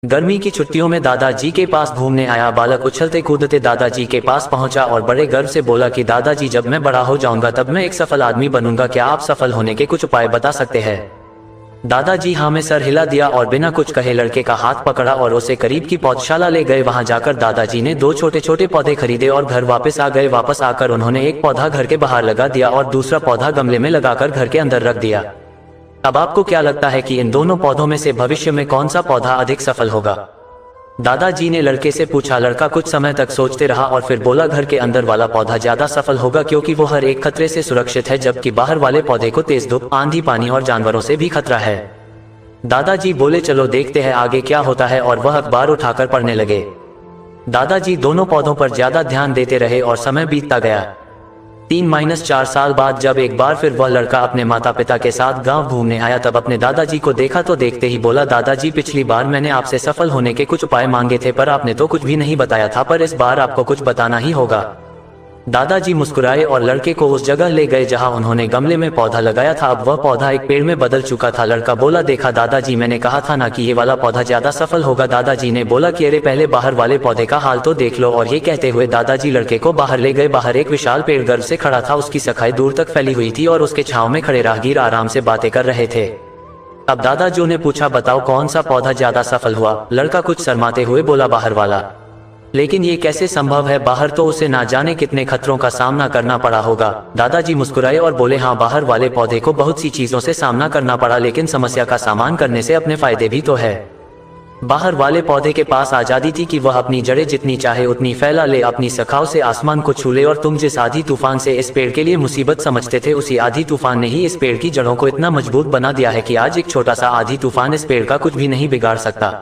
गर्मी की छुट्टियों में दादाजी के पास घूमने आया बालक उछलते कूदते दादाजी के पास पहुंचा और बड़े गर्व से बोला कि दादाजी, जब मैं बड़ा हो जाऊंगा तब मैं एक सफल आदमी बनूंगा। क्या आप सफल होने के कुछ उपाय बता सकते हैं? दादाजी हाँ में सर हिला दिया और बिना कुछ कहे लड़के का हाथ पकड़ा और उसे करीब की पौधशाला ले गए। वहां जाकर दादाजी ने 2 छोटे छोटे पौधे खरीदे और घर वापस आ गए। वापस आकर उन्होंने एक पौधा घर के बाहर लगा दिया और दूसरा पौधा गमले में लगाकर घर के अंदर रख दिया। अब आपको क्या लगता है कि इन दोनों पौधों में से भविष्य में कौन सा पौधा अधिक सफल होगा? दादाजी ने लड़के से पूछा। लड़का कुछ समय तक सोचते रहा और फिर बोला, घर के अंदर वाला पौधा ज्यादा सफल होगा क्योंकि वो हर एक खतरे से सुरक्षित है, जबकि बाहर वाले पौधे को तेज धूप, आंधी, पानी और जानवरों से भी खतरा है। दादाजी बोले, चलो देखते हैं आगे क्या होता है, और वह अखबार उठाकर पढ़ने लगे। दादाजी दोनों पौधों पर ज्यादा ध्यान देते रहे और समय बीतता गया। 3-4 साल बाद जब एक बार फिर वह लड़का अपने माता पिता के साथ गांव घूमने आया, तब अपने दादाजी को देखा तो देखते ही बोला, दादाजी, पिछली बार मैंने आपसे सफल होने के कुछ उपाय मांगे थे पर आपने तो कुछ भी नहीं बताया था, पर इस बार आपको कुछ बताना ही होगा। दादाजी मुस्कुराए और लड़के को उस जगह ले गए जहां उन्होंने गमले में पौधा लगाया था। अब वह पौधा एक पेड़ में बदल चुका था। लड़का बोला, देखा दादाजी, मैंने कहा था ना कि ये वाला पौधा ज्यादा सफल होगा। दादाजी ने बोला कि अरे पहले बाहर वाले पौधे का हाल तो देख लो। और ये कहते हुए दादाजी लड़के को बाहर ले गए। बाहर एक विशाल पेड़ गर्व से खड़ा था, उसकी शाखाएं दूर तक फैली हुई थी और उसके छांव में खड़े राहगीर आराम से बातें कर रहे थे। अब दादाजी ने पूछा, बताओ कौन सा पौधा ज्यादा सफल हुआ? लड़का कुछ शर्माते हुए बोला, बाहर वाला। लेकिन ये कैसे संभव है? बाहर तो उसे ना जाने कितने खतरों का सामना करना पड़ा होगा। दादाजी मुस्कुराए और बोले, हाँ, बाहर वाले पौधे को बहुत सी चीजों से सामना करना पड़ा, लेकिन समस्या का सामना करने से अपने फायदे भी तो है। बाहर वाले पौधे के पास आजादी थी कि वह अपनी जड़ें जितनी चाहे उतनी फैला ले, अपनी शाखाओं से आसमान को छू ले, और तुम जिस आधी तूफान से इस पेड़ के लिए मुसीबत समझते थे, उसी आधी तूफान ने ही इस पेड़ की जड़ों को इतना मजबूत बना दिया है कि आज एक छोटा सा आधी तूफान इस पेड़ का कुछ भी नहीं बिगाड़ सकता।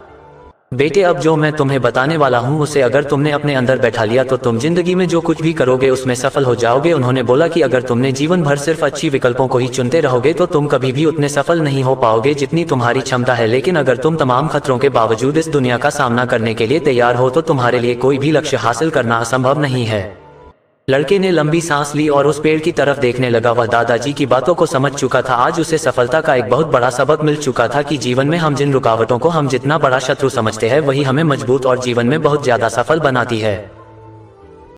बेटे, अब जो मैं तुम्हें बताने वाला हूँ उसे अगर तुमने अपने अंदर बैठा लिया तो तुम जिंदगी में जो कुछ भी करोगे उसमें सफल हो जाओगे। उन्होंने बोला कि अगर तुमने जीवन भर सिर्फ अच्छी विकल्पों को ही चुनते रहोगे तो तुम कभी भी उतने सफल नहीं हो पाओगे जितनी तुम्हारी क्षमता है। लेकिन अगर तुम तमाम खतरों के बावजूद इस दुनिया का सामना करने के लिए तैयार हो तो तुम्हारे लिए कोई भी लक्ष्य हासिल करना असंभव नहीं है। लड़के ने लंबी सांस ली और उस पेड़ की तरफ देखने लगा। वह दादाजी की बातों को समझ चुका था। आज उसे सफलता का एक बहुत बड़ा सबक मिल चुका था कि जीवन में हम जिन रुकावटों को हम जितना बड़ा शत्रु समझते हैं वही हमें मजबूत और जीवन में बहुत ज्यादा सफल बनाती है।